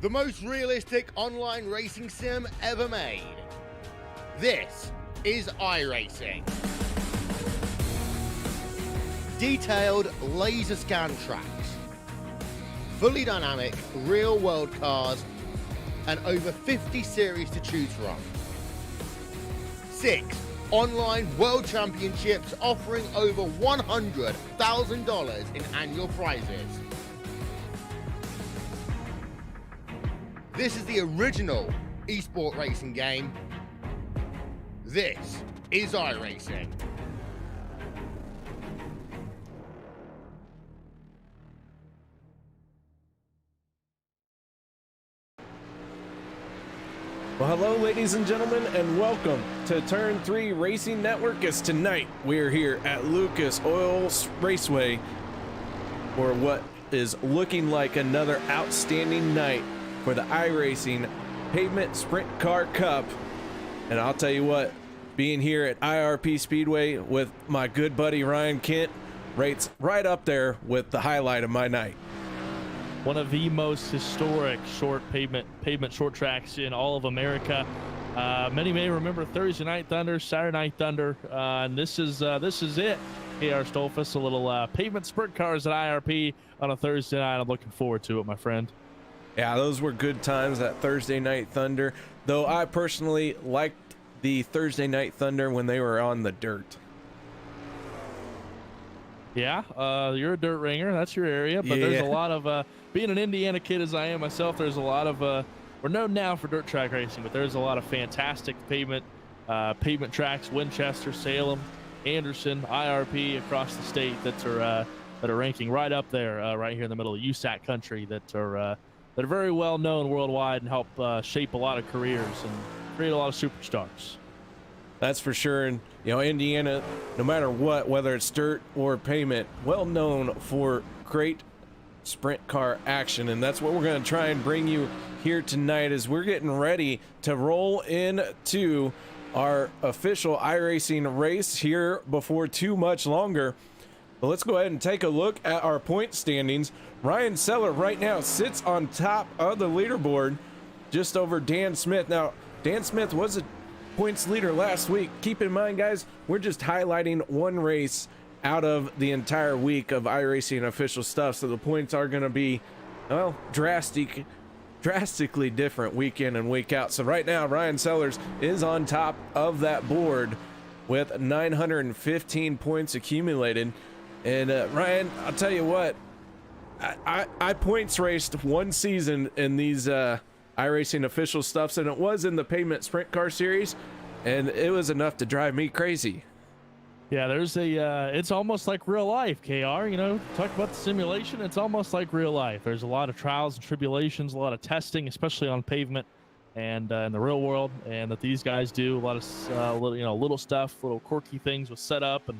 the most realistic online racing sim ever made. This is iRacing. Detailed laser scan tracks, fully dynamic real world cars, and over 50 series to choose from. 6 online world championships offering over $100,000 in annual prizes. This is the original esport racing game. This is iRacing. Well, hello, ladies and gentlemen, and welcome to Turn 3 Racing Network. As tonight we're here at Lucas Oil Raceway for what is looking like another outstanding night for the iRacing Pavement Sprint Car Cup. And I'll tell you what, being here at IRP Speedway with my good buddy Ryan Kent rates right up there with the highlight of my night. One of the most historic short pavement short tracks in all of America. Many may remember Thursday Night Thunder, Saturday Night Thunder, and this is it. KR Stolfus, a little pavement sprint cars at IRP on a Thursday night. I'm looking forward to it, my friend. Yeah, those were good times, that Thursday Night Thunder, though I personally liked the Thursday Night Thunder when they were on the dirt. Yeah, you're a dirt ringer. That's your area, but there's a lot of being an Indiana kid as I am myself, there's a lot of we're known now for dirt track racing, but there's a lot of fantastic pavement tracks, Winchester, Salem, Anderson, IRP across the state that are ranking right up there, right here in the middle of USAC country, that are very well known worldwide and help shape a lot of careers and create a lot of superstars. That's for sure. And you know, Indiana, no matter what, whether it's dirt or pavement, well known for great sprint car action. And that's what we're going to try and bring you here tonight as we're getting ready to roll into our official iRacing race here before too much longer. But let's go ahead and take a look at our point standings. Ryan Seller right now sits on top of the leaderboard, just over Dan Smith. Now, Dan Smith was a points leader last week. Keep in mind, guys, we're just highlighting one race out of the entire week of iRacing official stuff, so the points are going to be, well, drastically different week in and week out. So right now, Ryan Sellers is on top of that board with 915 points accumulated. And Ryan, I'll tell you what, I points raced one season in these iRacing official stuffs, and it was in the pavement sprint car series, and it was enough to drive me crazy. Yeah, there's it's almost like real life, KR. You know, talk about the simulation, it's almost like real life. There's a lot of trials and tribulations, a lot of testing, especially on pavement and in the real world, and that these guys do a lot of little stuff, little quirky things with setup, and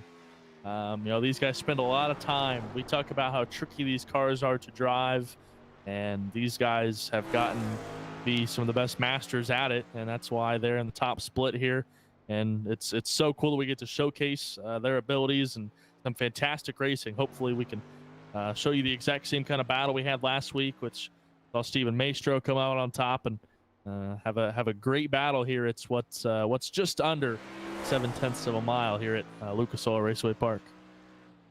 these guys spend a lot of time. We talk about how tricky these cars are to drive, and these guys have gotten to be some of the best masters at it, and that's why they're in the top split here. And it's so cool that we get to showcase their abilities and some fantastic racing. Hopefully we can show you the exact same kind of battle we had last week, which saw Steven Maestro come out on top and have a great battle here. It's what's just under 0.7 of a mile here at Lucas Oil Raceway Park.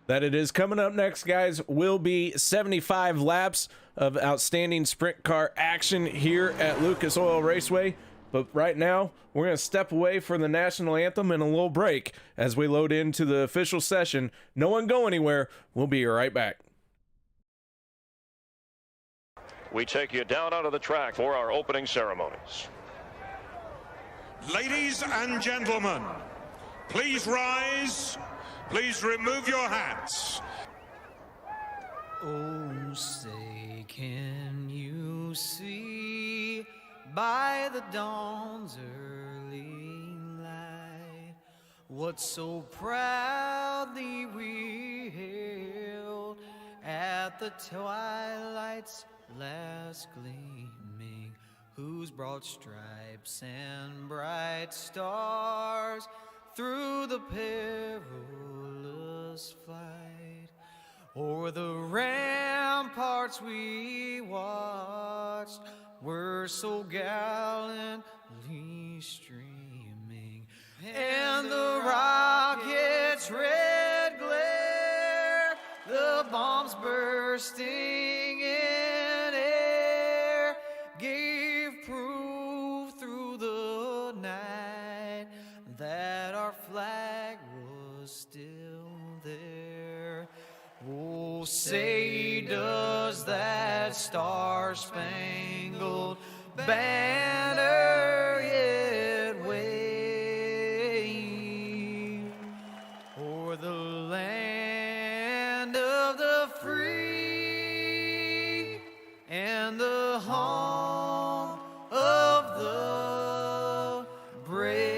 That it is. Coming up next, guys, will be 75 laps of outstanding sprint car action here at Lucas Oil Raceway. But right now, we're going to step away from the national anthem and a little break as we load into the official session. No one go anywhere. We'll be right back. We take you down onto the track for our opening ceremonies. Ladies and gentlemen, please rise. Please remove your hats. Oh, say, can you see by the dawn's early light what so proudly we hailed at the twilight's last gleaming, whose broad stripes and bright stars through the perilous flight o'er the ramparts we watched were so gallantly streaming, and the rocket's red glare, the bombs bursting in air, gave proof through the night that our flag was still there. Oh, say does that star-spangled banner yet wave o'er the land of the free and the home of the brave?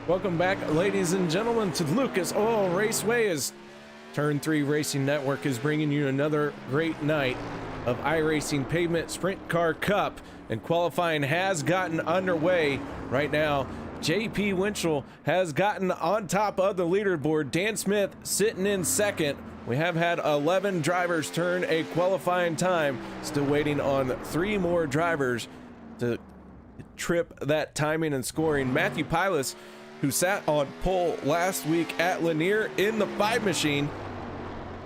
Welcome back, ladies and gentlemen, to Lucas Oil Raceway, as Turn 3 Racing Network is bringing you another great night of iRacing Pavement Sprint Car Cup, and qualifying has gotten underway right now. JP Winchell has gotten on top of the leaderboard. Dan Smith sitting in second. We have had 11 drivers turn a qualifying time. Still waiting on 3 more drivers to trip that timing and scoring. Matthew Pilas, who sat on pole last week at Lanier in the 5 machine,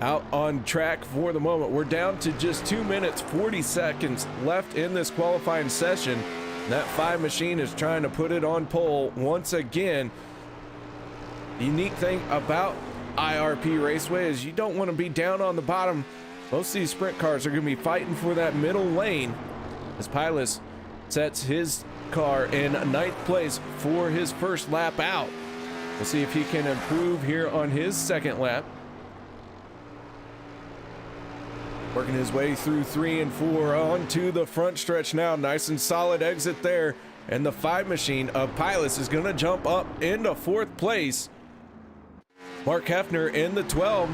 out on track for the moment. We're down to just 2 minutes 40 seconds left in this qualifying session. That 5 machine is trying to put it on pole once again. The unique thing about IRP Raceway is you don't want to be down on the bottom. Most of these sprint cars are going to be fighting for that middle lane, as Pilas sets his car in 9th place for his first lap out. We'll see if he can improve here on his second lap. Working his way through 3 and 4 onto the front stretch now. Nice and solid exit there. And the 5 machine of Pilas is going to jump up into 4th place. Mark Hefner in the 12,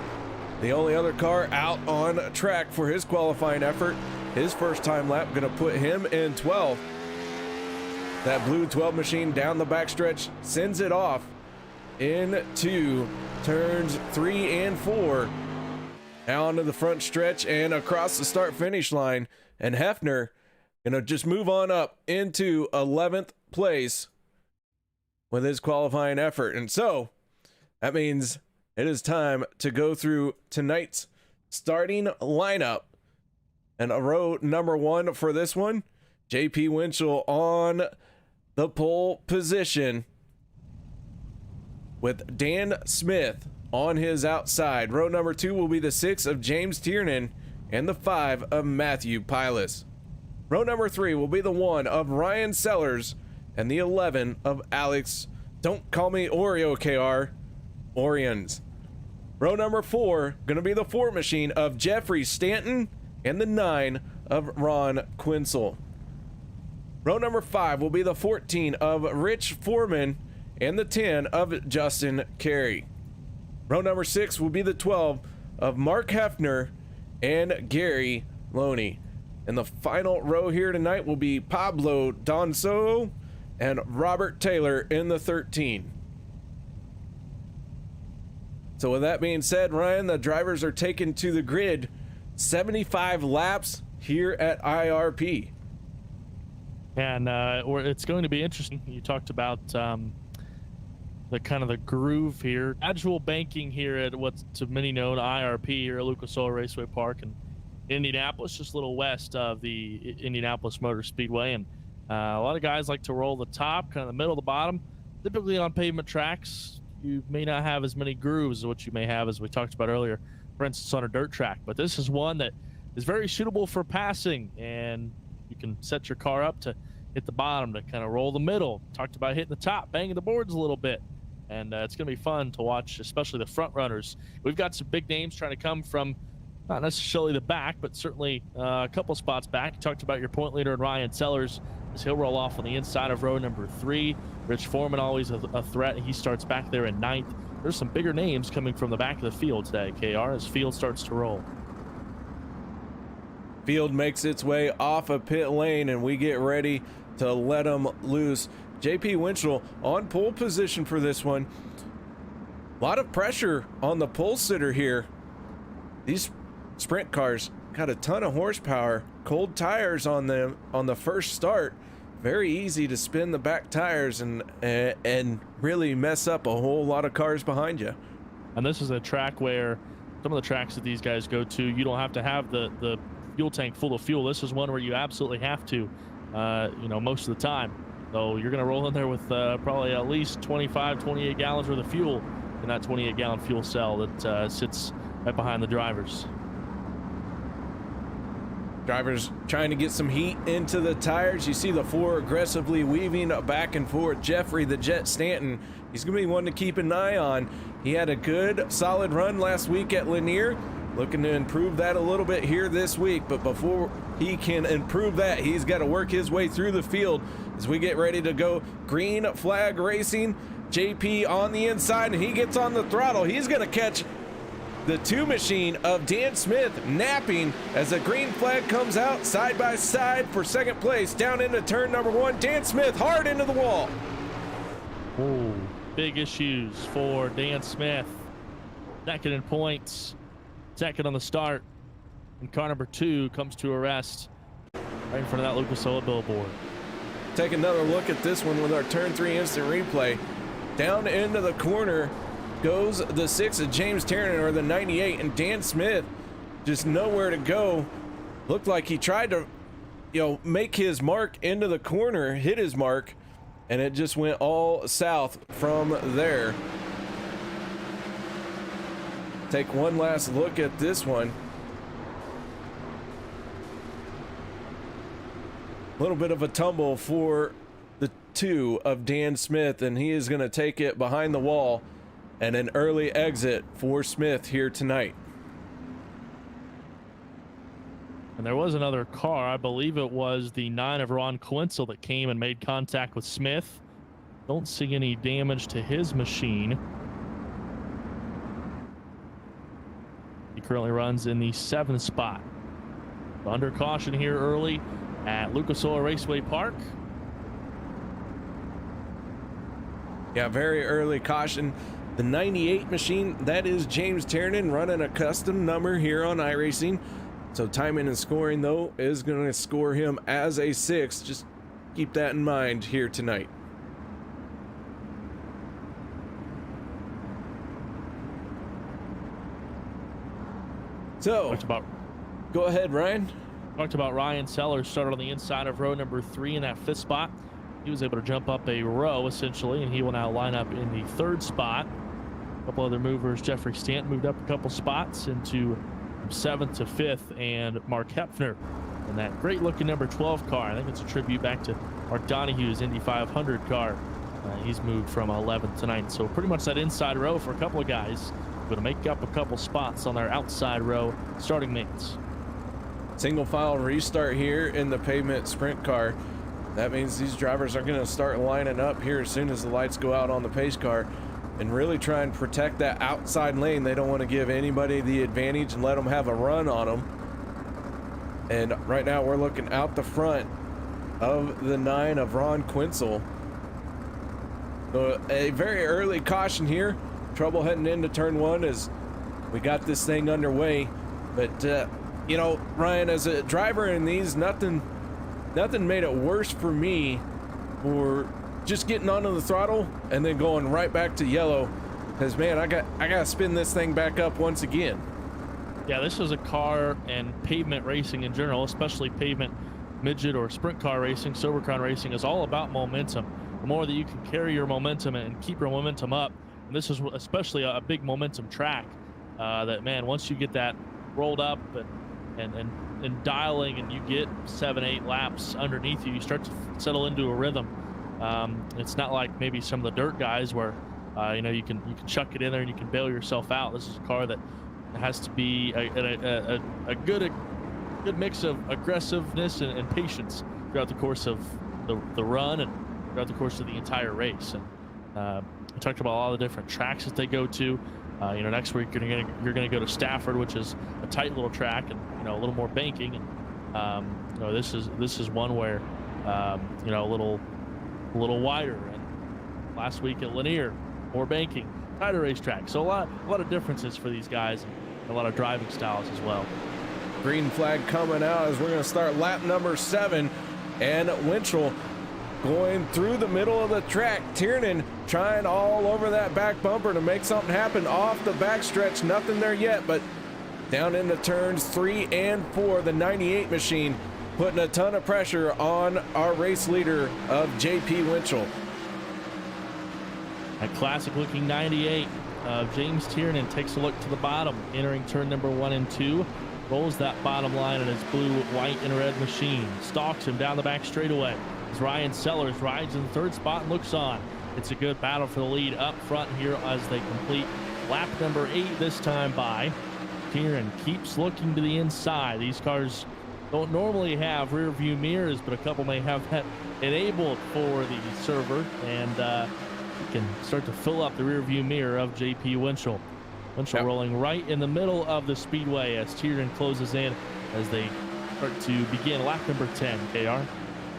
the only other car out on track for his qualifying effort. His first time lap going to put him in 12th. That blue 12 machine down the backstretch sends it off into turns 3 and 4. Now onto the front stretch and across the start-finish line. And Hefner gonna just move on up into 11th place with his qualifying effort. And so that means it is time to go through tonight's starting lineup. And a row number 1 for this one, JP Winchell on the pole position with Dan Smith on his outside. Row number 2 will be the 6 of James Tiernan and the 5 of Matthew Pilas. Row number 3 will be the 1 of Ryan Sellers and the 11 of Alex, don't call me Oreo KR, Orions. Row number 4 going to be the 4 machine of Jeffrey Stanton and the 9 of Ron Quinsel. Row number 5 will be the 14 of Rich Foreman and the 10 of Justin Carey. Row number 6 will be the 12 of Mark Hefner and Gary Loney. And the final row here tonight will be Pablo Donso and Robert Taylor in the 13. So with that being said, Ryan, the drivers are taken to the grid. 75 laps here at IRP. And it's going to be interesting. You talked about the kind of the groove here. Gradual banking here at what's to many known IRP here at Lucas Oil Raceway Park in Indianapolis, just a little west of the Indianapolis Motor Speedway. And a lot of guys like to roll the top, kind of the middle, the bottom. Typically on pavement tracks, you may not have as many grooves as what you may have, as we talked about earlier, for instance, on a dirt track. But this is one that is very suitable for passing, and you can set your car up to hit the bottom, to kind of roll the middle. Talked about hitting the top, banging the boards a little bit. And it's going to be fun to watch, especially the front runners. We've got some big names trying to come from not necessarily the back, but certainly a couple spots back. You talked about your point leader, Ryan Sellers, as he'll roll off on the inside of row number 3. Rich Foreman, always a threat. He starts back there in 9th. There's some bigger names coming from the back of the field today, KR, as field starts to roll. Field makes its way off of pit lane, and we get ready to let them loose. JP Winchell on pole position for this one. A lot of pressure on the pole sitter here. These sprint cars got a ton of horsepower, cold tires on them on the first start. Very easy to spin the back tires and really mess up a whole lot of cars behind you. And this is a track where some of the tracks that these guys go to, you don't have to have the fuel tank full of fuel. This is one where you absolutely have to, most of the time. So you're going to roll in there with probably at least 25, 28 gallons worth of fuel in that 28-gallon fuel cell that sits right behind the drivers. Drivers trying to get some heat into the tires. You see the 4 aggressively weaving back and forth. Jeffrey the Jet Stanton, he's going to be one to keep an eye on. He had a good, solid run last week at Lanier. Looking to improve that a little bit here this week. But before he can improve that, he's got to work his way through the field as we get ready to go. Green flag racing. JP on the inside, and he gets on the throttle. He's going to catch the 2 machine of Dan Smith napping as the green flag comes out side by side for second place down into turn number 1. Dan Smith hard into the wall. Oh, big issues for Dan Smith. Second in points, second on the start, and car number 2 comes to a rest right in front of that Lucas Oil billboard. Take another look at this one with our turn 3 instant replay. Down into the corner goes the 6 of James Ternan, or the 98, and Dan Smith just nowhere to go. Looked like he tried to, make his mark into the corner, hit his mark, and it just went all south from there. Take one last look at this one. A little bit of a tumble for the 2 of Dan Smith, and he is going to take it behind the wall. And an early exit for Smith here tonight. And there was another car, I believe it was the 9 of Ron Quinzel, that came and made contact with Smith. Don't see any damage to his machine. He currently runs in the 7th spot. Under caution here early at Lucas Oil Raceway Park. Yeah, very early caution. The 98 machine, that is James Ternan running a custom number here on iRacing. So timing and scoring, though, is going to score him as a 6. Just keep that in mind here tonight. So, go ahead, Ryan. Talked about Ryan Sellers, started on the inside of row number 3 in that 5th spot. He was able to jump up a row, essentially, and he will now line up in the 3rd spot. A couple other movers. Jeffrey Stanton moved up a couple spots into 7th to 5th, and Mark Hepfner in that great-looking number 12 car. I think it's a tribute back to Mark Donahue's Indy 500 car. He's moved from 11th to 9th. So pretty much that inside row for a couple of guys. Going to make up a couple spots on their outside row starting mates. Single file restart here in the pavement sprint car. That means these drivers are going to start lining up here as soon as the lights go out on the pace car and really try and protect that outside lane. They don't want to give anybody the advantage and let them have a run on them. And right now we're looking out the front of the 9 of Ron Quinzel. So a very early caution here. Trouble heading into turn 1 as we got this thing underway. But you know, Ryan, as a driver in these, nothing made it worse for me for just getting onto the throttle and then going right back to yellow. Because man, I gotta spin this thing back up once again. Yeah, this is a car and pavement racing in general, especially pavement midget or sprint car racing, Silvercrown racing, is all about momentum. The more that you can carry your momentum and keep your momentum up, and this is especially a big momentum track, that man, once you get that rolled up and dialing, and you get 7-8 laps underneath you, you start to settle into a rhythm. It's not like maybe some of the dirt guys where you know, you can chuck it in there and you can bail yourself out. This is a car that has to be a good mix of aggressiveness and patience throughout the course of the run and throughout the course of the entire race. And we talked about all the different tracks that they go to. You know, next week you're gonna go to Stafford, which is a tight little track and, you know, a little more banking. And you know, this is one where you know, a little wider. And last week at Lanier, more banking, tighter racetrack. So a lot of differences for these guys, and a lot of driving styles as well. Green flag coming out as we're going to start lap number 7, and Winchell going through the middle of the track. Tiernan trying all over that back bumper to make something happen off the backstretch. Nothing there yet, but down into turns 3 and 4, the 98 machine putting a ton of pressure on our race leader of JP Winchell. A classic looking 98 of James Tiernan takes a look to the bottom, entering turn number 1 and 2. Rolls that bottom line in his blue, white, and red machine. Stalks him down the back straightaway as Ryan Sellers rides in the 3rd spot and looks on. It's a good battle for the lead up front here as they complete lap number 8 this time by. Tiernan keeps looking to the inside. These cars don't normally have rear view mirrors, but a couple may have that enabled for the server, and you can start to fill up the rear view mirror of JP Winchell. Winchell rolling right in the middle of the speedway as Tiernan closes in as they start to begin lap number 10, KR.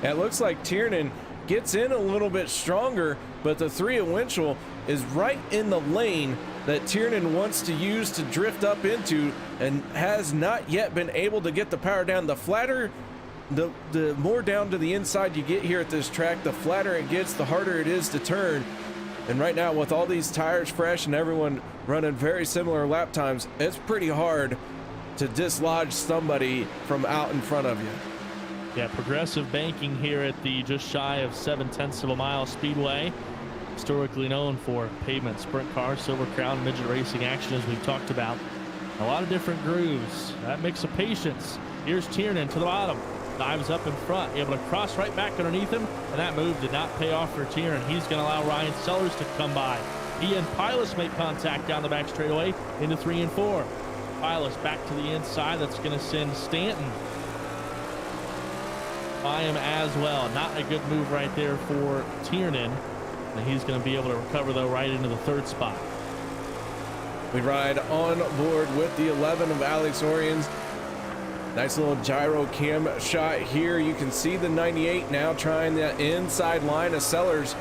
It looks like Tiernan gets in a little bit stronger, but the 3 of Winchell is right in the lane that Tiernan wants to use to drift up into and has not yet been able to get the power down. The flatter, the more down to the inside you get here at this track, the flatter it gets, the harder it is to turn. And right now, with all these tires fresh and everyone running very similar lap times, it's pretty hard to dislodge somebody from out in front of you. Yeah, progressive banking here at the just shy of 0.7 of a mile speedway. Historically known for pavement sprint cars, Silver Crown, midget racing action, as we've talked about. A lot of different grooves. That mix of patience. Here's Tiernan to the bottom. Dives up in front, able to cross right back underneath him, and that move did not pay off for Tiernan. He's going to allow Ryan Sellers to come by. He and Pilas make contact down the back straightaway into 3 and 4. Pilas back to the inside. That's going to send Stanton by him as well. Not a good move right there for Tiernan. And he's going to be able to recover, though, right into the 3rd spot. We ride on board with the 11 of Alex Orions. Nice little gyro cam shot here. You can see the 98 now trying the inside line of Sellers.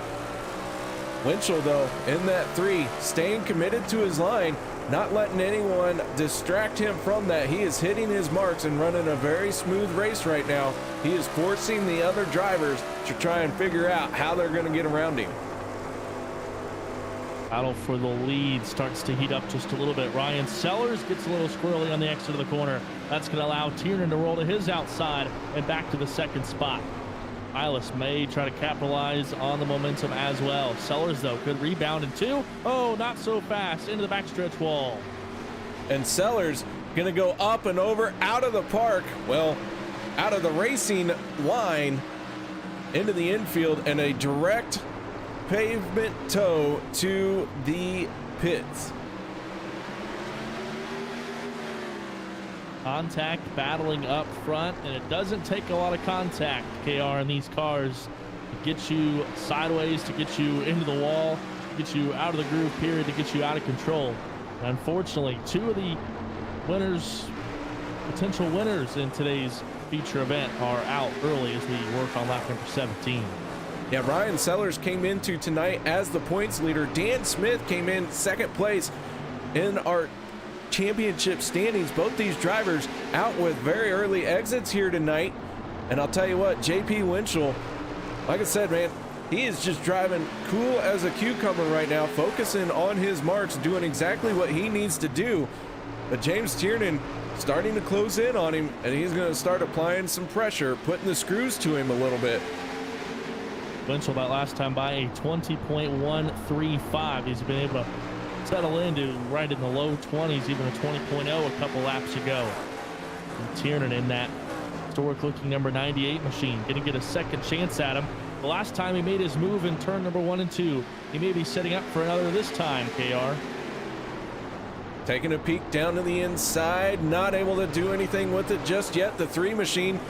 Winchell, though, in that 3, staying committed to his line, not letting anyone distract him from that. He is hitting his marks and running a very smooth race right now. He is forcing the other drivers to try and figure out how they're going to get around him. Battle for the lead starts to heat up just a little bit. Ryan Sellers gets a little squirrely on the exit of the corner. That's going to allow Tiernan to roll to his outside and back to the 2nd spot. Pilas may try to capitalize on the momentum as well. Sellers, though, good rebound in 2. Oh, not so fast into the backstretch wall. And Sellers going to go up and over out of the park. Well, out of the racing line into the infield, and a direct pavement toe to the pits. Contact battling up front, and it doesn't take a lot of contact, KR, in these cars to get you sideways, to get you into the wall, to get you out of the groove period, to get you out of control. And unfortunately, 2 of the winners, potential winners in today's feature event are out early as we work on lap number 17. Yeah, Ryan Sellers came into tonight as the points leader. Dan Smith came in second place in our championship standings. Both these drivers out with very early exits here tonight. And I'll tell you what, JP Winchell, like I said, man, he is just driving cool as a cucumber right now, focusing on his marks, doing exactly what he needs to do. But James Tiernan starting to close in on him, and he's going to start applying some pressure, putting the screws to him a little bit. Winchell that last time by a 20.135. He's been able to settle into right in the low 20s, even a 20.0 a couple laps ago. And Tiernan in that historic looking number 98 machine, gonna get a second chance at him. The last time he made his move in turn number 1 and 2, he may be setting up for another this time, KR. Taking a peek down to the inside, not able to do anything with it just yet. The 3 machine,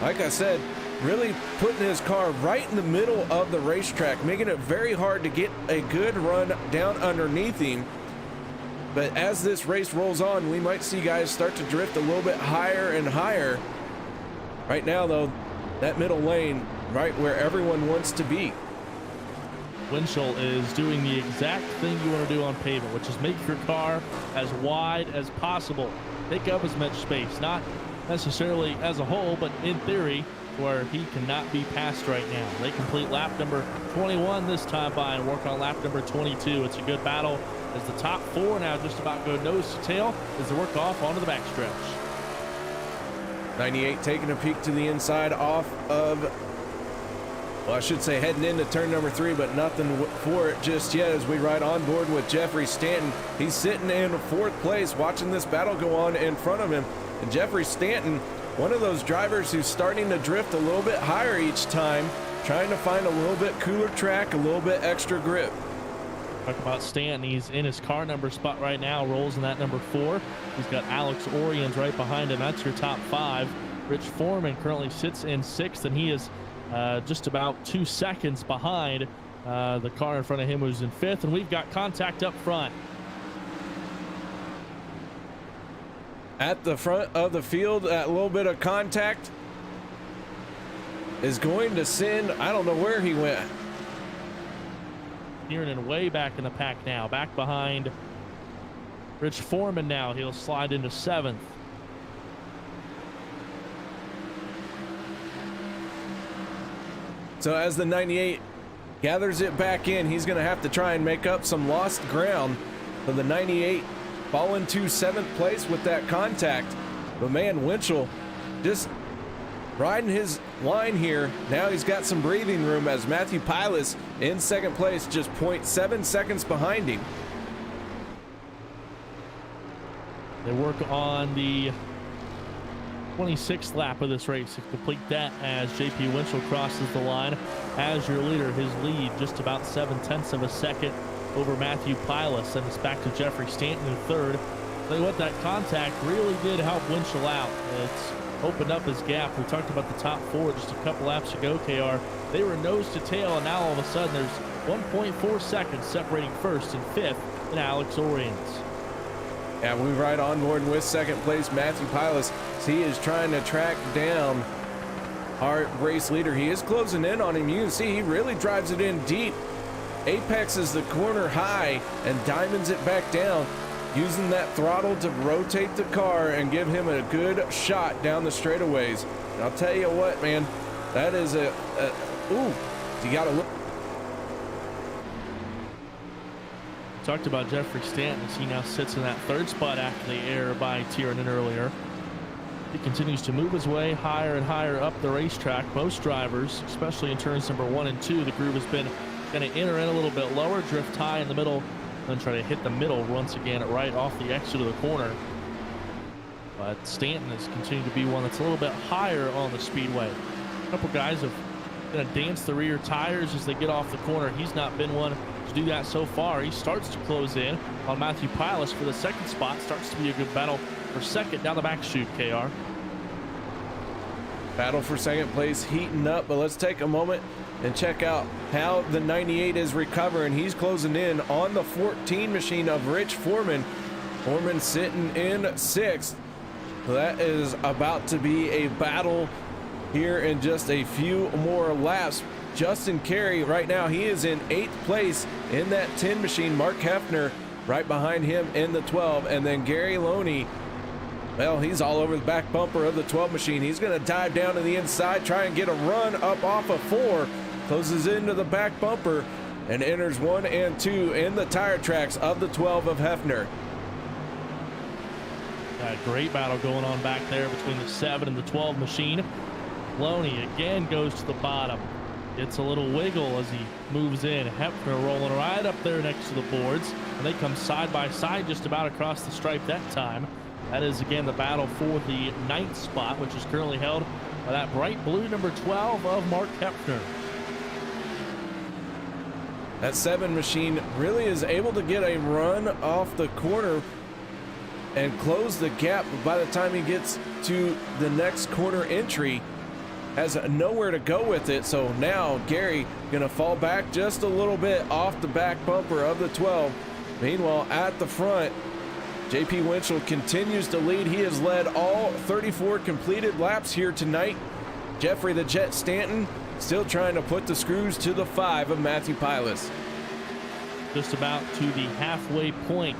like I said, really putting his car right in the middle of the racetrack, making it very hard to get a good run down underneath him. But as this race rolls on, we might see guys start to drift a little bit higher and higher. Right now, though, that middle lane, right where everyone wants to be. Winchell is doing the exact thing you want to do on pavement, which is make your car as wide as possible. Take up as much space, not necessarily as a whole, but in theory, where he cannot be passed right now. They complete lap number 21 this time by and work on lap number 22. It's a good battle as the top 4 now just about go nose to tail as they work off onto the backstretch. 98 taking a peek to the inside off of, well, I should say heading into turn number 3, but nothing for it just yet as we ride on board with Jeffrey Stanton. He's sitting in 4th place watching this battle go on in front of him. And Jeffrey Stanton, one of those drivers who's starting to drift a little bit higher each time, trying to find a little bit cooler track, a little bit extra grip. Talk about Stanton. He's in his car number spot right now, rolls in that number 4. He's got Alex Oriens right behind him. That's your top 5. Rich Foreman currently sits in 6th, and he is just about 2 seconds behind the car in front of him who's in 5th. And we've got contact up front. At the front of the field, that little bit of contact is going to send, I don't know where he went. Tiernan way back in the pack now, back behind Rich Foreman now. He'll slide into 7th. So as the 98 gathers it back in, he's going to have to try and make up some lost ground. So the 98 falling to 7th place with that contact. But man, Winchell just riding his line here. Now he's got some breathing room as Matthew Pilas in 2nd place, just 0.7 seconds behind him. They work on the 26th lap of this race to complete that as JP Winchell crosses the line as your leader. His lead just about 0.7 of a second over Matthew Pilas, and it's back to Jeffrey Stanton in 3rd. Tell you what, that contact really did help Winchell out. It's opened up his gap. We talked about the top 4 just a couple laps ago, KR. They were nose to tail, and now all of a sudden there's 1.4 seconds separating 1st and 5th in Alex Oriens. Yeah, we ride on board with 2nd place Matthew Pilas. He is trying to track down our race leader. He is closing in on him. You can see he really drives it in deep. Apexes the corner high and diamonds it back down, using that throttle to rotate the car and give him a good shot down the straightaways. And I'll tell you what, man, that is ooh, you got to look. Talked about Jeffrey Stanton as he now sits in that 3rd spot after the error by Tiernan earlier. He continues to move his way higher and higher up the racetrack. Most drivers, especially in turns number 1 and 2, the groove has been going to enter in a little bit lower, drift high in the middle, then try to hit the middle once again right off the exit of the corner. But Stanton has continued to be one that's a little bit higher on the speedway. A couple guys have going to dance the rear tires as they get off the corner. He's not been one to do that so far. He starts to close in on Matthew Pilas for the 2nd spot. Starts to be a good battle for 2nd down the back chute, KR. Battle for 2nd place heating up, but let's take a moment and check out how the 98 is recovering. He's closing in on the 14 machine of Rich Foreman. Foreman sitting in 6th. That is about to be a battle here in just a few more laps. Justin Carey right now, he is in 8th place in that 10 machine. Mark Hefner right behind him in the 12, and then Gary Loney, well, he's all over the back bumper of the 12 machine. He's going to dive down to the inside, try and get a run up off of 4, closes into the back bumper and enters 1 and 2 in the tire tracks of the 12 of Hefner. Got a great battle going on back there between the 7 and the 12 machine. Loney again goes to the bottom. Gets a little wiggle as he moves in. Hefner rolling right up there next to the boards. And they come side by side just about across the stripe that time. That is again the battle for the 9th spot, which is currently held by that bright blue number 12 of Mark Hefner. That 7 machine really is able to get a run off the corner and close the gap. But by the time he gets to the next corner entry, has nowhere to go with it. So now Gary gonna fall back just a little bit off the back bumper of the 12. Meanwhile, at the front, JP Winchell continues to lead. He has led all 34 completed laps here tonight. Jeffrey the Jet Stanton still trying to put the screws to the 5 of Matthew Pilas. Just about to the halfway point.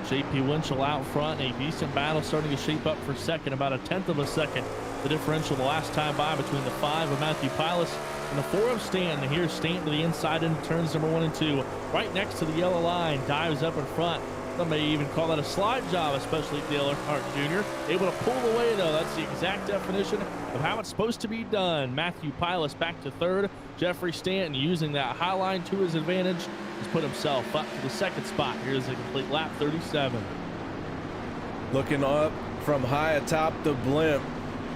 JP Winchell out front. A decent battle starting to shape up for second, about a 1/10 of a second. The differential the last time by between the 5 of Matthew Pilas and the 4 of Stanton. Here's Stanton to the inside into turns number 1 and 2. Right next to the yellow line, dives up in front. Some may even call that a slide job, especially Dale Earnhardt Jr. Able to pull away, though. That's the exact definition of how it's supposed to be done. Matthew Pilas back to 3rd. Jeffrey Stanton using that high line to his advantage has put himself up to the 2nd spot. Here's a complete lap 37. Looking up from high atop the blimp,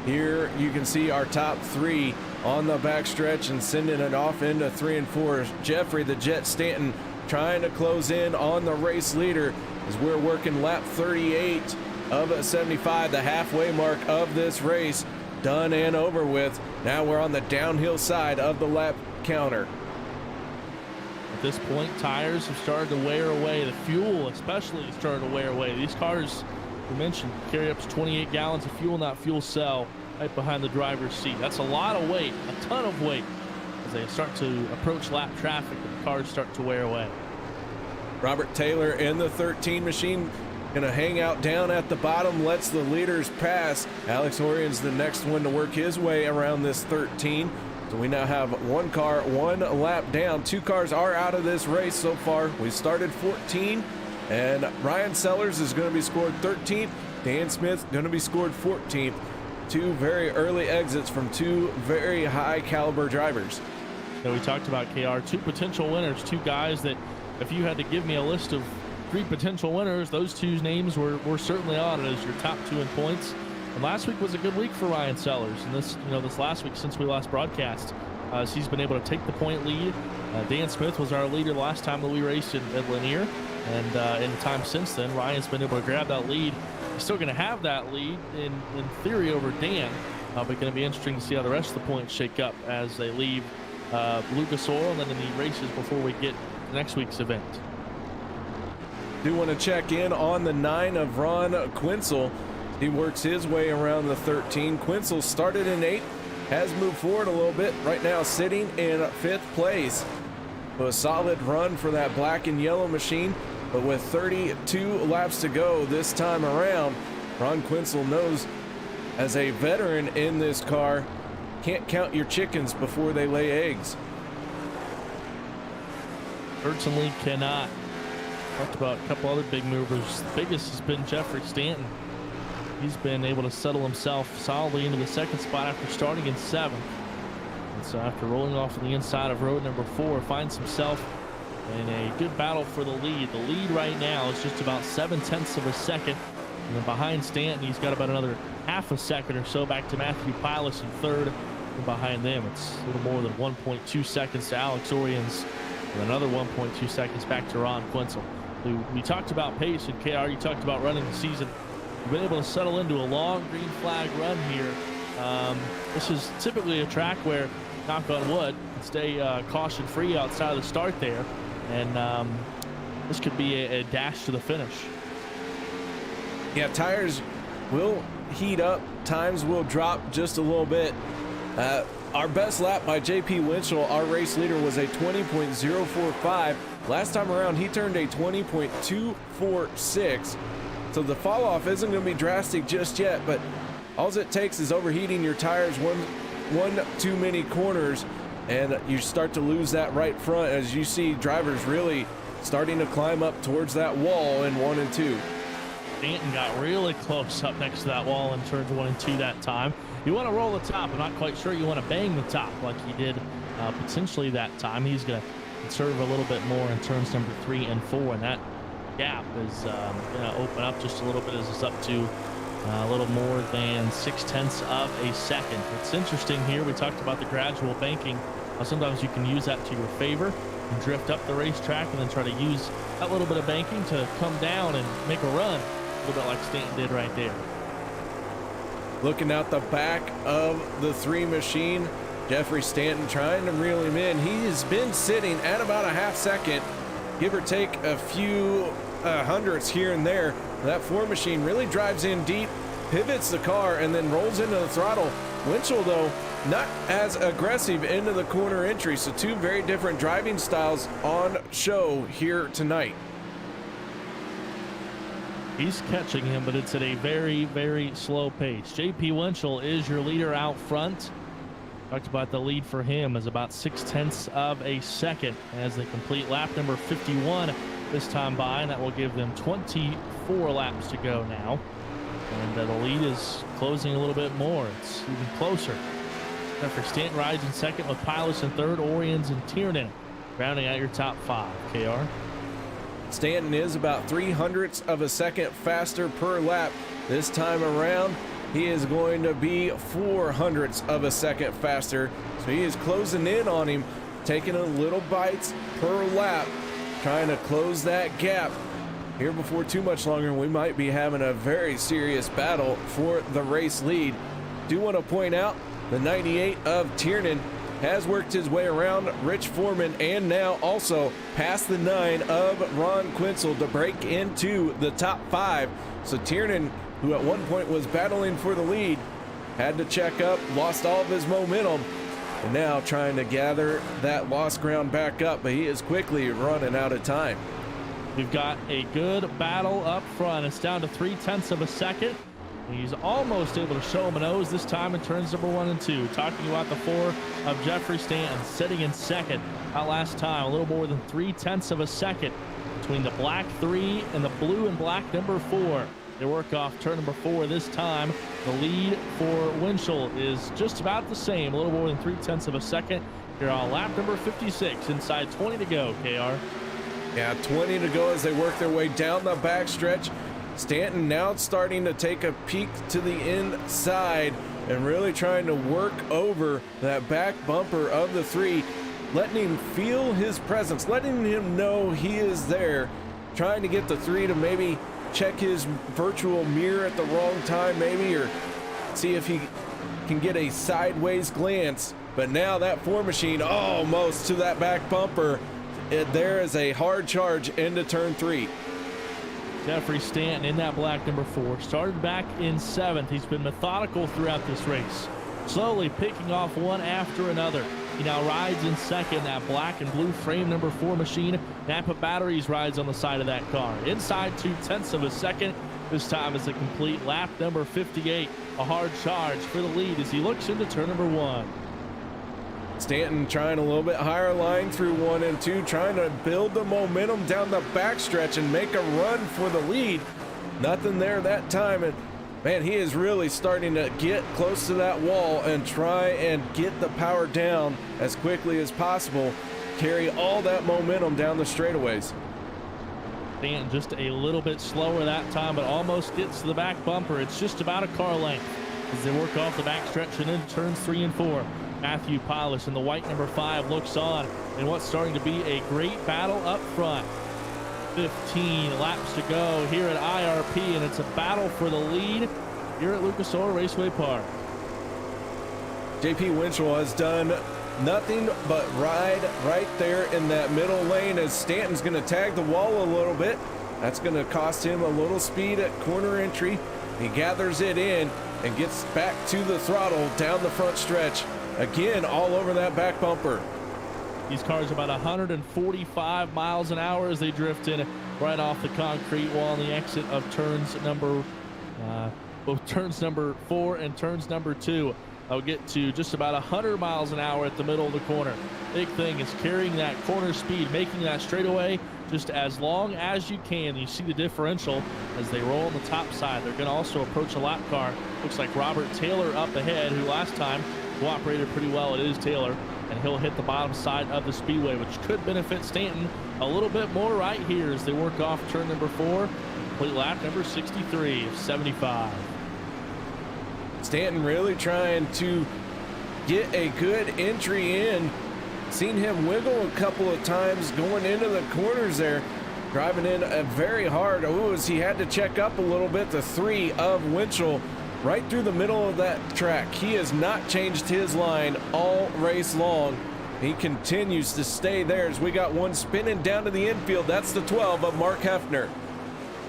here you can see our top 3 on the backstretch and sending it off into 3 and 4. Jeffrey the Jet Stanton trying to close in on the race leader as we're working lap 38 of 75, the halfway mark of this race, done and over with. Now we're on the downhill side of the lap counter. At this point, tires have started to wear away. The fuel especially is starting to wear away. These cars, we mentioned, carry up to 28 gallons of fuel in that fuel cell right behind the driver's seat. That's a lot of weight, a ton of weight, as they start to approach lap traffic and the cars start to wear away. Robert Taylor in the 13 machine gonna hang out down at the bottom, lets the leaders pass. Alex Orion's the next one to work his way around this 13. So we now have 1 car, 1 lap down. 2 cars are out of this race so far. We started 14, and Ryan Sellers is gonna be scored 13th. Dan Smith gonna be scored 14th. 2 very early exits from 2 very high caliber drivers. So we talked about KR, 2 potential winners, 2 guys that if you had to give me a list of 3 potential winners, those 2's names were certainly on it as your top 2 in points. And last week was a good week for Ryan Sellers, and this last week since we last broadcast, he's been able to take the point lead. Dan Smith was our leader the last time that we raced at Lanier, and in the time since then, Ryan's been able to grab that lead. He's still going to have that lead in theory over Dan, but going to be interesting to see how the rest of the points shake up as they leave Lucas Oil and then in the races before we get to next week's event. Do want to check in on the 9 of Ron Quinzel. He works his way around the 13. Quinzel started in 8th, has moved forward a little bit, right now sitting in 5th place. A solid run for that black and yellow machine, but with 32 laps to go this time around, Ron Quinzel knows as a veteran in this car, can't count your chickens before they lay eggs. Certainly cannot. Talked about a couple other big movers. The biggest has been Jeffrey Stanton. He's been able to settle himself solidly into the 2nd spot after starting in 7th. And so after rolling off on the inside of road number 4, finds himself in a good battle for the lead. The lead right now is just about 7/10 of a second. And then behind Stanton, he's got about another half a second or so back to Matthew Pilas in 3rd. And behind them, it's a little more than 1.2 seconds to Alex Oriens, and another 1.2 seconds back to Ron Quinzel. We talked about pace, and KR, you talked about running the season. We've been able to settle into a long green flag run here. This is typically a track where, knock on wood, stay caution free outside of the start there, and this could be a dash to the finish. Yeah, tires will heat up, times will drop just a little bit. Our best lap by JP Winchell, our race leader, was a 20.045. Last time around, he turned a 20.246. So the fall off isn't going to be drastic just yet, but all it takes is overheating your tires one too many corners, and you start to lose that right front as you see drivers really starting to climb up towards that wall in 1 and 2. Stanton got really close up next to that wall in turns 1 and 2 that time. You want to roll the top. I'm not quite sure you want to bang the top like he did potentially that time. He's going to conserve a little bit more in turns number 3 and 4, and that gap is going to open up just a little bit as it's up to a little more than 0.6 of a second. It's interesting here. We talked about the gradual banking. Sometimes you can use that to your favor and drift up the racetrack and then try to use that little bit of banking to come down and make a run, a little bit like Stanton did right there. Looking out the back of the 3 machine, Jeffrey Stanton trying to reel him in. He has been sitting at about a half second, give or take a few hundredths here and there. That 4 machine really drives in deep, pivots the car, and then rolls into the throttle. Winchell, though, not as aggressive into the corner entry, so 2 very different driving styles on show here tonight. He's catching him, but it's at a very, very slow pace. JP Winchell is your leader out front. Talked about the lead for him is about 0.6 of a second as they complete lap number 51 this time by, and that will give them 24 laps to go now. And the lead is closing a little bit more. It's even closer. Jeffrey Stanton rides in second with Pilos in third, Orions and Tiernan rounding out your top 5. KR? Stanton is about 0.03 of a second faster per lap. This time around, he is going to be 0.04 of a second faster. So he is closing in on him, taking a little bites per lap, trying to close that gap. Here before too much longer, we might be having a very serious battle for the race lead. Do want to point out the 98 of Tiernan has worked his way around Rich Foreman and now also past the 9 of Ron Quinzel to break into the top 5. So Tiernan, who at one point was battling for the lead, had to check up, lost all of his momentum, and now trying to gather that lost ground back up, but he is quickly running out of time. We've got a good battle up front. It's down to 0.3 of a second. He's almost able to show him a nose this time in turns number 1 and 2. Talking about the 4 of Jeffrey Stanton sitting in second. That last time, a little more than 0.3 of a second between the black 3 and the blue and black number 4. They work off turn number 4 this time. The lead for Winchell is just about the same, a little more than 0.3 of a second. Here on lap number 56, inside 20 to go, KR. Yeah, 20 to go as they work their way down the backstretch. Stanton now starting to take a peek to the inside and really trying to work over that back bumper of the 3, letting him feel his presence, letting him know he is there, trying to get the 3 to maybe check his virtual mirror at the wrong time maybe, or see if he can get a sideways glance. But now that 4 machine almost to that back bumper. There is a hard charge into turn 3. Jeffrey Stanton in that black number 4 started back in 7th. He's been methodical throughout this race, slowly picking off one after another. He now rides in second, that black and blue frame number 4 machine. Napa Batteries rides on the side of that car. Inside 0.2 of a second. This time is a complete lap number 58. A hard charge for the lead as he looks into turn number 1. Stanton trying a little bit higher line through 1 and 2, trying to build the momentum down the backstretch and make a run for the lead. Nothing there that time, and man, he is really starting to get close to that wall and try and get the power down as quickly as possible, carry all that momentum down the straightaways. Stanton just a little bit slower that time, but almost gets to the back bumper. It's just about a car length as they work off the backstretch and into turns 3 and 4. Matthew Pilos in the white number 5 looks on in what's starting to be a great battle up front. 15 laps to go here at IRP, and it's a battle for the lead here at Lucas Oil Raceway Park. JP Winchell has done nothing but ride right there in that middle lane as Stanton's going to tag the wall a little bit. That's going to cost him a little speed at corner entry. He gathers it in and gets back to the throttle down the front stretch. Again, all over that back bumper. These cars are about 145 miles an hour as they drift in right off the concrete wall on the exit of both turns number 4 and turns number 2. I'll get to just about 100 miles an hour at the middle of the corner. Big thing is carrying that corner speed, making that straightaway just as long as you can. You see the differential as they roll on the top side. They're going to also approach a lap car. Looks like Robert Taylor up ahead, who last time cooperated pretty well. It is Taylor, and he'll hit the bottom side of the speedway, which could benefit Stanton a little bit more right here as they work off turn number 4. Complete lap number 63 of 75. Stanton really trying to get a good entry in. Seen him wiggle a couple of times going into the corners there, driving in very hard. Oh, as he had to check up a little bit. The 3 of Winchell right through the middle of that track. He has not changed his line all race long. He continues to stay there as we got one spinning down to the infield. That's the 12 of Mark Hefner.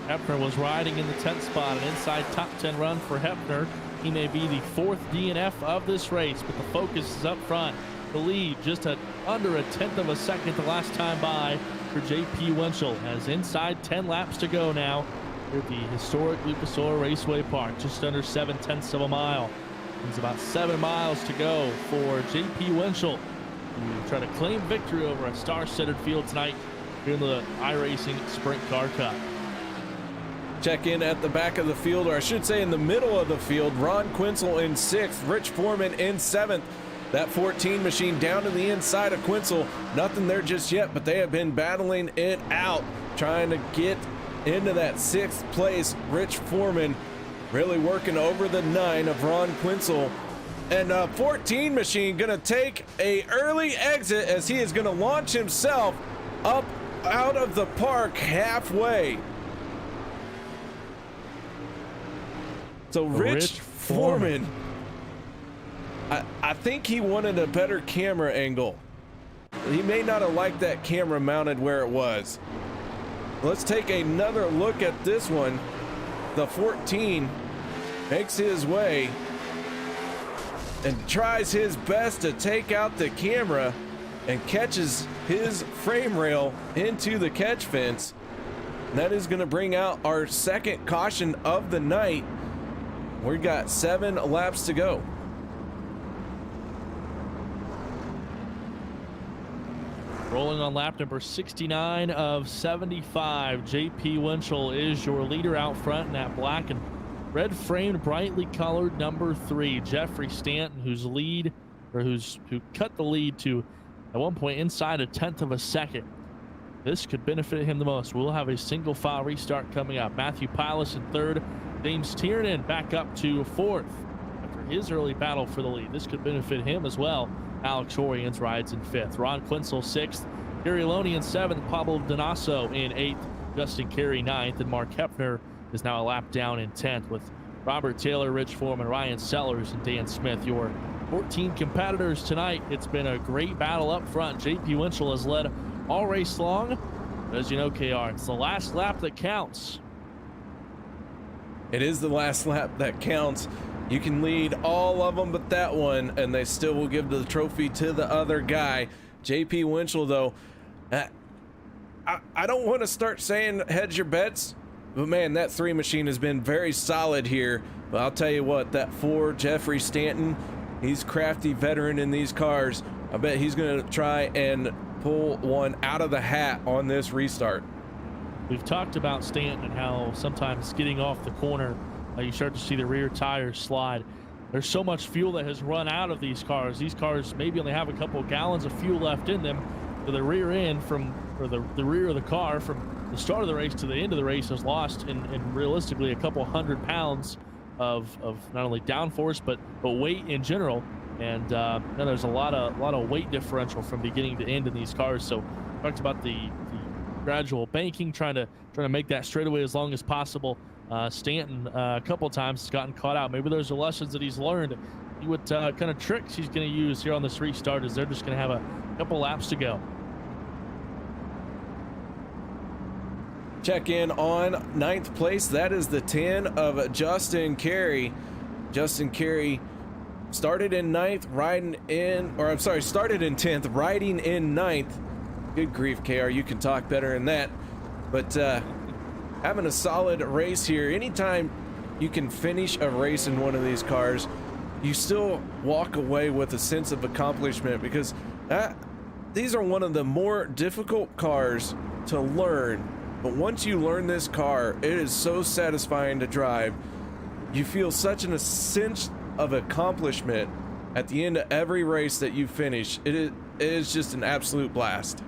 Hefner was riding in the 10th spot, an inside top 10 run for Hefner. He may be the 4th DNF of this race, but the focus is up front. The lead just under a 1/10 of a second the last time by for J.P. Winchell. Has inside 10 laps to go now at the historic Lucas Oil Raceway Park, just under 7/10 of a mile. There's about 7 miles to go for J.P. Winchell to try to claim victory over a star-studded field tonight here in the iRacing Sprint Car Cup. Check in at the back of the field, or I should say in the middle of the field. Ron Quinzel in 6th, Rich Foreman in 7th. That 14 machine down to the inside of Quinzel. Nothing there just yet, but they have been battling it out, trying to get into that 6th place. Rich Foreman really working over the 9 of Ron Quinzel. And 14 machine gonna take a early exit as he is gonna launch himself up out of the park halfway. So Rich Foreman, I think he wanted a better camera angle. He may not have liked that camera mounted where it was. Let's take another look at this one. The 14 makes his way and tries his best to take out the camera and catches his frame rail into the catch fence. And that is going to bring out our second caution of the night. We've got 7 laps to go. Rolling on lap number 69 of 75. J.P. Winchell is your leader out front in that black and red framed, brightly colored number 3. Jeffrey Stanton, who cut the lead to at one point inside a 1/10 of a second. This could benefit him the most. We'll have a single file restart coming up. Matthew Pilas in 3rd. James Tiernan back up to 4th after his early battle for the lead. This could benefit him as well. Alex Oriens rides in 5th. Ron Quinzel 6th. Gary Loney in 7th. Pablo Donaso in 8th. Justin Carey 9th. And Mark Hefner is now a lap down in 10th with Robert Taylor, Rich Foreman, Ryan Sellers, and Dan Smith, your 14 competitors tonight. It's been a great battle up front. J.P. Winchell has led all race long. But as you know, KR, it's the last lap that counts. It is the last lap that counts. You can lead all of them but that one, and they still will give the trophy to the other guy. J.P. Winchell, though, I don't want to start saying hedge your bets, but man, that 3 machine has been very solid here. But I'll tell you what, that 4, Jeffrey Stanton, he's crafty veteran in these cars. I bet he's going to try and pull one out of the hat on this restart. We've talked about Stanton and how sometimes getting off the corner, you start to see the rear tires slide. There's so much fuel that has run out of these cars. These cars maybe only have a couple of gallons of fuel left in them. So the rear end the rear of the car from the start of the race to the end of the race has lost in realistically a couple 100 pounds of not only downforce but weight in general. And there's a lot of weight differential from beginning to end in these cars. So talked about the gradual banking, trying to make that straightaway as long as possible. Stanton a couple times has gotten caught out. Maybe those are lessons that he's learned. See what kind of tricks he's going to use here on this restart as they're just going to have a couple laps to go. check in on ninth place. That is the 10 of Justin Carey. Justin Carey started in ninth, started in 10th, riding in ninth. Good grief, KR, you can talk better than that. But having a solid race here. Anytime you can finish a race in one of these cars, you still walk away with a sense of accomplishment, because these are one of the more difficult cars to learn. But once you learn this car, it is so satisfying to drive. You feel such a sense of accomplishment at the end of every race that you finish. It is just an absolute blast.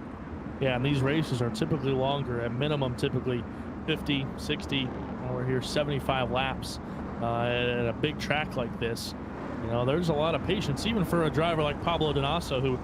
Yeah, and these races are typically longer, at minimum typically 50, 60, we're here 75 laps at a big track like this. You know, there's a lot of patience, even for a driver like Pablo Donaso, who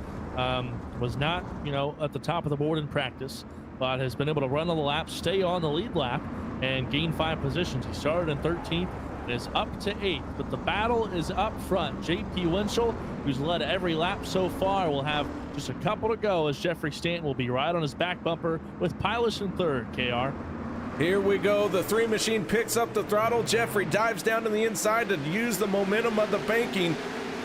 was not, you know, at the top of the board in practice, but has been able to run all the laps, stay on the lead lap, and gain 5 positions. He started in 13th and is up to 8th, but the battle is up front. JP Winchell, who's led every lap so far, will have just a couple to go, as Jeffrey Stanton will be right on his back bumper with Pilus in third. KR. Here we go. The 3 machine picks up the throttle. Jeffrey dives down to the inside to use the momentum of the banking.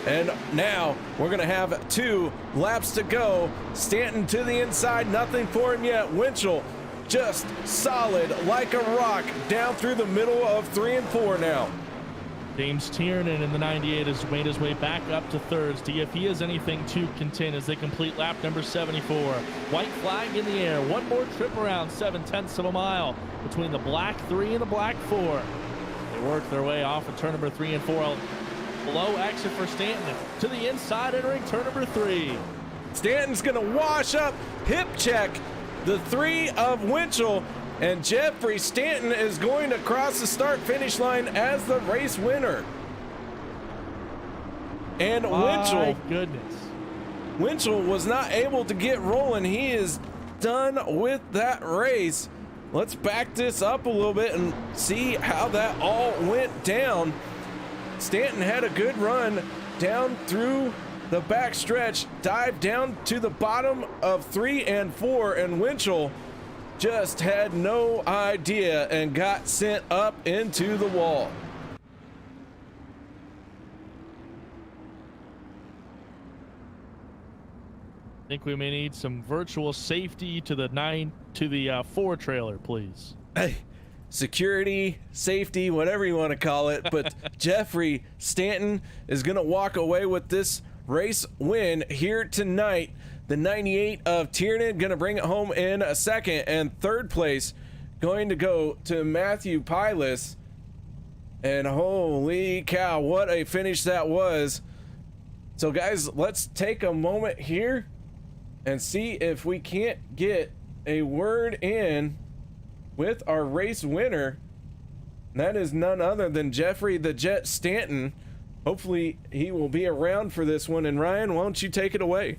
And now we're going to have 2 laps to go. Stanton to the inside. Nothing for him yet. Winchell just solid like a rock down through the middle of 3 and 4 now. James Tiernan in the 98 has made his way back up to third. See if he has anything to contend as they complete lap number 74. White flag in the air. One more trip around, 7/10 of a mile between the black 3 and the black 4. They work their way off of turn number 3 and 4. Low exit for Stanton to the inside, entering turn number 3. Stanton's going to wash up, hip check the 3 of Winchell, and Jeffrey Stanton is going to cross the start-finish line as the race winner. And My goodness. Winchell was not able to get rolling. He is done with that race. Let's back this up a little bit and see how that all went down. Stanton had a good run down through the back stretch, dived down to the bottom of 3 and 4, and Winchell just had no idea and got sent up into the wall. I think we may need some virtual safety to the 4 trailer, please. Hey, security, safety, whatever you want to call it, but Jeffrey Stanton is going to walk away with this race win here tonight. The 98 of Tiernan going to bring it home in a second, and third place going to go to Matthew Pilus. And holy cow, what a finish that was. So guys, let's take a moment here and see if we can't get a word in with our race winner. And that is none other than Jeffrey the Jet Stanton. Hopefully he will be around for this one. And Ryan, why don't you take it away?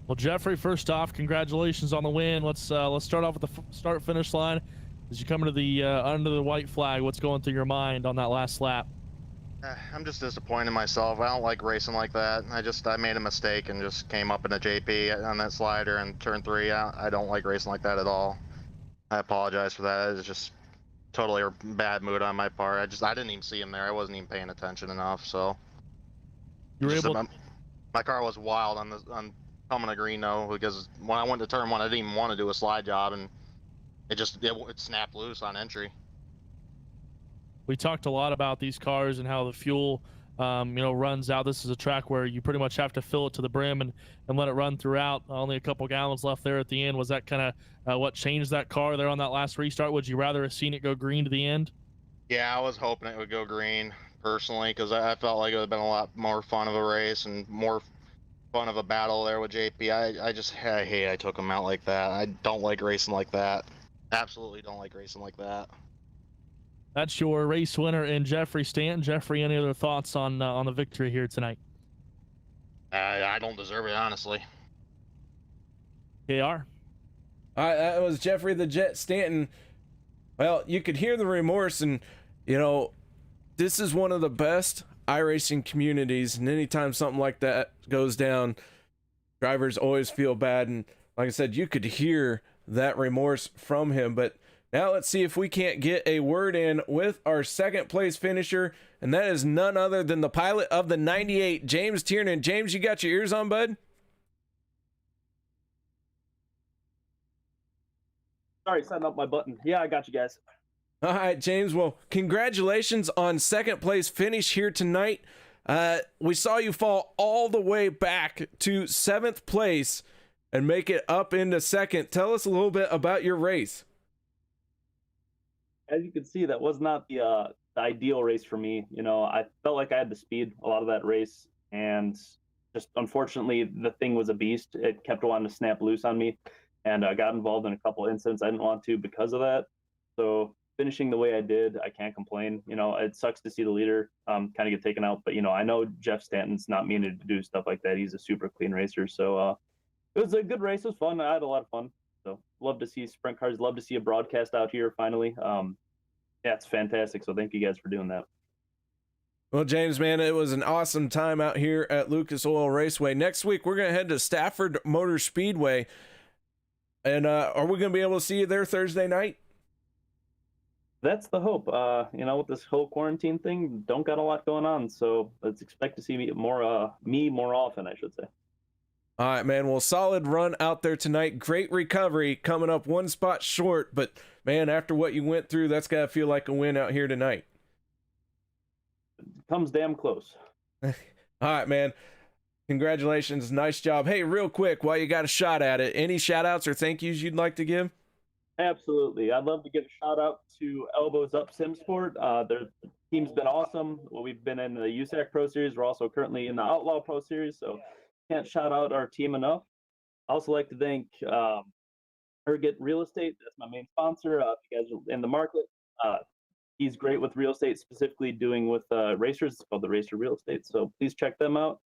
Well, Jeffrey, first off, congratulations on the win. Let's start off with the start finish line. As you come into the under the white flag, what's going through your mind on that last lap? I'm just disappointed in myself. I don't like racing like that. I made a mistake and just came up in a JP on that slider in turn 3. I don't like racing like that at all. I apologize for that. It's just totally a bad mood on my part. I didn't even see him there. I wasn't even paying attention enough. So You were able. my car was wild on coming to green though, because when I went to turn 1, I didn't even want to do a slide job, and it snapped loose on entry. We talked a lot about these cars and how the fuel, runs out. This is a track where you pretty much have to fill it to the brim and let it run throughout. Only a couple gallons left there at the end. Was that kind of what changed that car there on that last restart? Would you rather have seen it go green to the end? Yeah, I was hoping it would go green personally, because I felt like it would have been a lot more fun of a race and more fun of a battle there with JP. I hate I took him out like that. I don't like racing like that. Absolutely don't like racing like that. That's your race winner in Jeffrey Stanton. Jeffrey, any other thoughts on the victory here tonight? I don't deserve it, honestly. KR? That was Jeffrey the Jet Stanton. Well, you could hear the remorse, and this is one of the best iRacing communities, and anytime something like that goes down, drivers always feel bad. And like I said, you could hear that remorse from him. But now let's see if we can't get a word in with our second place finisher, and that is none other than the pilot of the 98, James Tiernan. James, you got your ears on, bud? Sorry, setting up my button. Yeah, I got you guys. All right, James. Well, congratulations on second place finish here tonight. We saw you fall all the way back to 7th place and make it up into second. Tell us a little bit about your race. As you can see, that was not the ideal race for me. You know, I felt like I had the speed a lot of that race, and just unfortunately, the thing was a beast. It kept wanting to snap loose on me, and I got involved in a couple incidents I didn't want to because of that. So finishing the way I did, I can't complain. You know, it sucks to see the leader kind of get taken out, but you know, I know Jeff Stanton's not meaning to do stuff like that. He's a super clean racer, so it was a good race. It was fun. I had a lot of fun. So love to see sprint cars. Love to see a broadcast out here finally. Yeah, it's fantastic. So thank you guys for doing that. Well, James, man, it was an awesome time out here at Lucas Oil Raceway. Next week, we're going to head to Stafford Motor Speedway. And are we going to be able to see you there Thursday night? That's the hope. You know, with this whole quarantine thing, don't got a lot going on. So let's expect to see me more often, I should say. All right, man. Well, solid run out there tonight. Great recovery, coming up one spot short. But, man, after what you went through, that's got to feel like a win out here tonight. Comes damn close. All right, man. Congratulations. Nice job. Hey, real quick, while you got a shot at it, any shout-outs or thank yous you'd like to give? Absolutely. I'd love to give a shout-out to Elbows Up Simsport. Their team's been awesome. Well, we've been in the USAC Pro Series. We're also currently in the Outlaw Pro Series, so can't shout out our team enough. I also like to thank Herget Real Estate. That's my main sponsor. If you guys are in the market, he's great with real estate, specifically doing with racers. It's called the Racer Real Estate, so please check them out.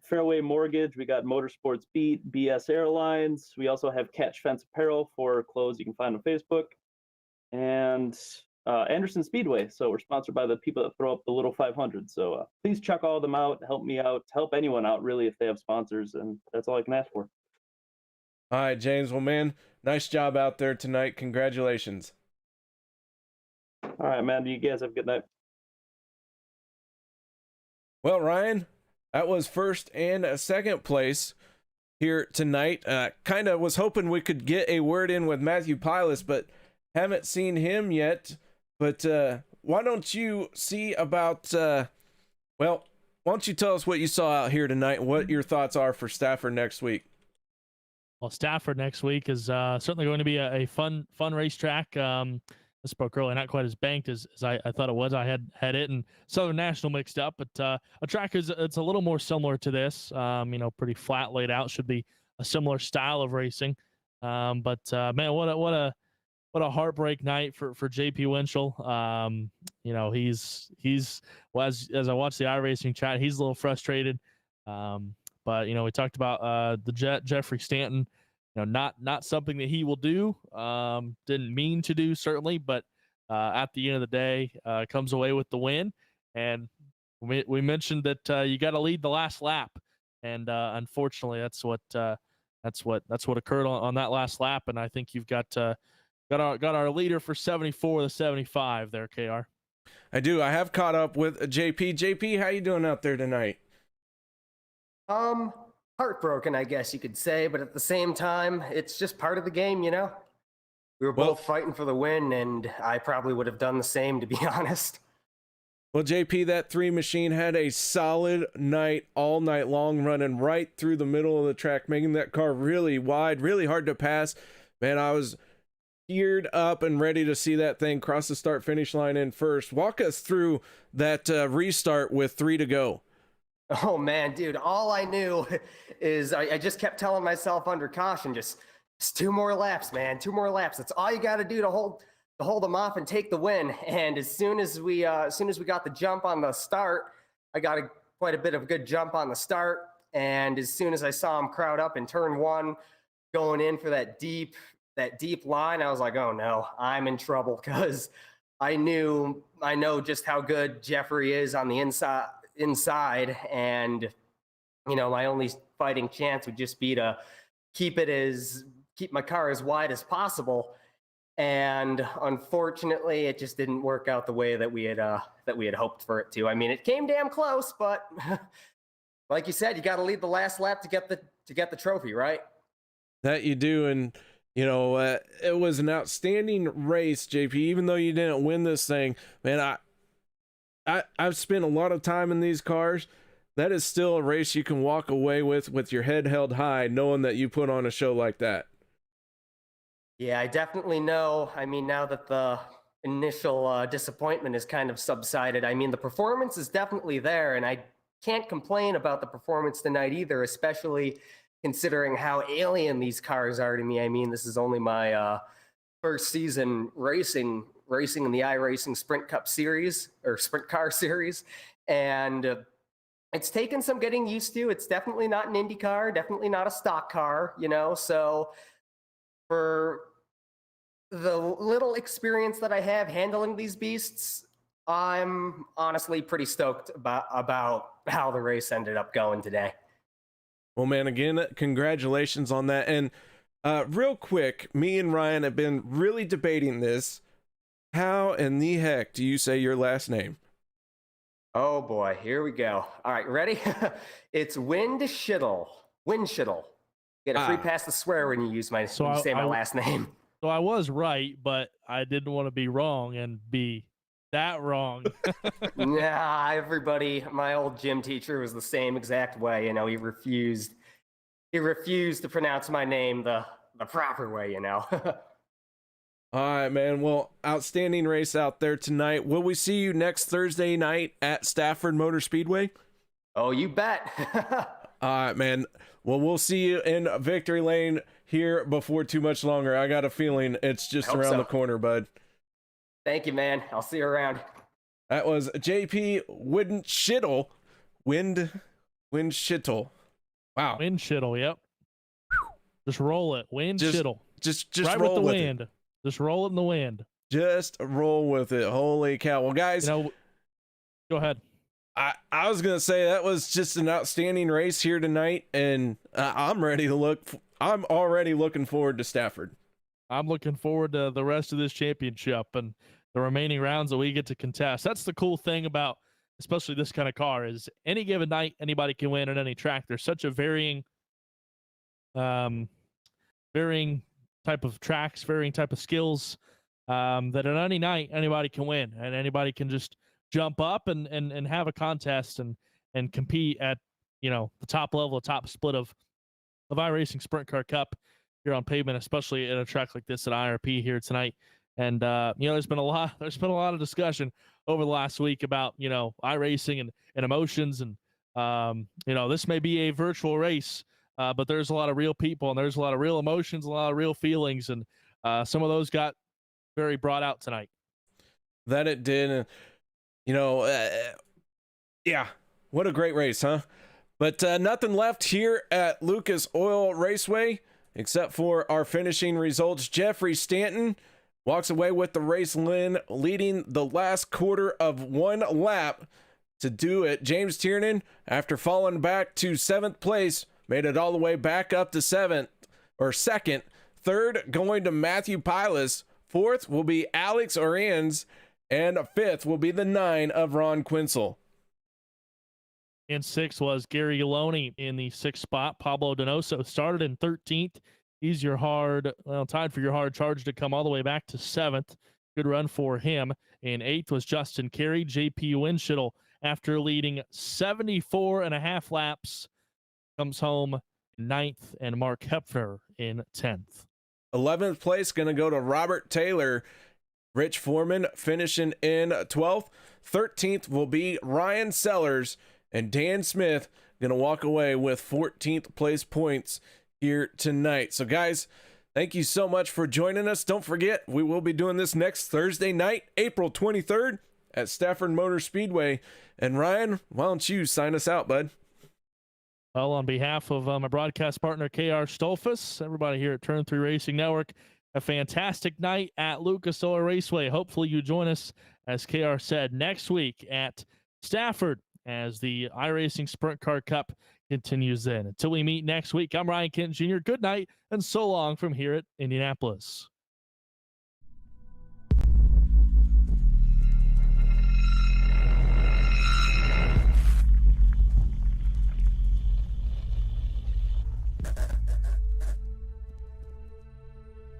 Fairway Mortgage, we got Motorsports Beat, BS Airlines. We also have Catch Fence Apparel for clothes you can find on Facebook. And Anderson Speedway. So we're sponsored by the people that throw up the little 500. So please check all of them out. Help me out. Help anyone out, really, if they have sponsors. And that's all I can ask for. All right, James. Well, man, nice job out there tonight. Congratulations. All right, man. You guys have a good night. Well, Ryan, that was first and second place here tonight. Kind of was hoping we could get a word in with Matthew Pilas, but haven't seen him yet. But why don't you see about, well, why don't you tell us what you saw out here tonight, what your thoughts are for Stafford next week? Well, Stafford next week is certainly going to be a fun racetrack. This broke early, not quite as banked as I thought it was. I had it and Southern National mixed up, but a track it's a little more similar to this. You know, pretty flat laid out. Should be a similar style of racing. But man, what a heartbreak night for JP Winchell. You know, he's well, as I watch the iRacing chat, he's a little frustrated. But you know, we talked about the Jeffrey Stanton. You know, not something that he will do. Didn't mean to do, certainly, but at the end of the day, comes away with the win. And we mentioned that you got to lead the last lap, and unfortunately, that's what occurred on that last lap. And I think you've got our leader for 74 to 75 there, KR. I do. I have caught up with JP. JP, how you doing out there tonight? Heartbroken, I guess you could say, but at the same time, it's just part of the game, you know? We were both fighting for the win, and I probably would have done the same, to be honest. Well, JP, that 3 machine had a solid night, all night long, running right through the middle of the track, making that car really wide, really hard to pass. Man, I was geared up and ready to see that thing cross the start-finish line in first. Walk us through that restart with 3 to go. Oh, man, dude, all I knew is I just kept telling myself under caution, just 2 more laps, man, 2 more laps. That's all you got to do to hold them off and take the win. And as soon as we got the jump on the start, I got quite a bit of a good jump on the start. And as soon as I saw him crowd up in turn 1, going in for that deep line, I was like, oh no, I'm in trouble, because I know just how good Jeffrey is on the inside, and you know, my only fighting chance would just be to keep my car as wide as possible. And unfortunately, it just didn't work out the way that we had hoped for it to. I mean, it came damn close, but like you said, you got to lead the last lap to get the trophy, right? That you do. And it was an outstanding race, JP. Even though you didn't win this thing, man, I've spent a lot of time in these cars. That is still a race you can walk away with your head held high, knowing that you put on a show like that. Yeah, I definitely know. I mean, now that the initial disappointment has kind of subsided, I mean, the performance is definitely there, and I can't complain about the performance tonight either, especially considering how alien these cars are to me. I mean, this is only my first season racing in the iRacing Sprint Cup series, or Sprint Car series, and it's taken some getting used to. It's definitely not an Indy car, definitely not a stock car, so for the little experience that I have handling these beasts, I'm honestly pretty stoked about how the race ended up going today. Well, man, again, congratulations on that. And real quick, me and Ryan have been really debating this. How in the heck do you say your last name? Oh boy, here we go. All right, ready? It's Windschittle. Windschittle. Get a free pass to swear when you say my last name. So I was right, but I didn't want to be wrong and be that wrong. Nah, everybody, my old gym teacher was the same exact way. He refused to pronounce my name the proper way. All right, man. Well, outstanding race out there tonight. Will we see you next Thursday night at Stafford Motor Speedway? Oh, you bet. All right, man. Well, we'll see you in Victory Lane here before too much longer. I got a feeling it's just around the corner, bud. Thank you, man. I'll see you around. That was JP Windschittle. Windschittle. Wow. Windschittle, yep. Just roll it. Windschittle. Just right roll with the with wind. It. Just roll it in the wind. Just roll with it. Holy cow. Well, guys. Go ahead. I was going to say that was just an outstanding race here tonight, and I'm already looking forward to Stafford. I'm looking forward to the rest of this championship and the remaining rounds that we get to contest. That's the cool thing about especially this kind of car is any given night, anybody can win at any track. There's such a varying type of tracks, varying type of skills that at any night, anybody can win and anybody can just jump up and have a contest and compete at, the top level, the top split of iRacing Sprint Car Cup here on pavement, especially at a track like this at IRP here tonight. And there's been a lot of discussion over the last week about iRacing and emotions and this may be a virtual race, but there's a lot of real people and there's a lot of real emotions, a lot of real feelings, and some of those got very brought out tonight. That it did. Yeah, what a great race, huh? But nothing left here at Lucas Oil Raceway except for our finishing results. Jeffrey Stanton walks away with the race win, leading the last quarter of one lap to do it. James Tiernan, after falling back to 7th place, made it all the way back up to second. Third going to Matthew Pilas. 4th will be Alex Oriens. And 5th will be the 9 of Ron Quinsel. And 6th was Gary Galoni in the 6th spot. Pablo Donoso started in 13th. He's tied for your hard charge to come all the way back to 7th. Good run for him. And 8th was Justin Carey. JP Windschittle, after leading 74.5 laps, comes home 9th, and Mark Hepfner in 10th. 11th place going to go to Robert Taylor. Rich Foreman finishing in 12th. 13th will be Ryan Sellers, and Dan Smith going to walk away with 14th place points here tonight. So guys, thank you so much for joining us. Don't forget, we will be doing this next Thursday night, April 23rd at Stafford Motor Speedway. And Ryan, why don't you sign us out, bud? Well, on behalf of my broadcast partner, KR Stolfus, everybody here at Turn 3 Racing Network, a fantastic night at Lucas Oil Raceway. Hopefully you join us, as KR said, next week at Stafford as the iRacing Sprint Car Cup continues then. Until we meet next week, I'm Ryan Kent Jr. Good night and so long from here at Indianapolis.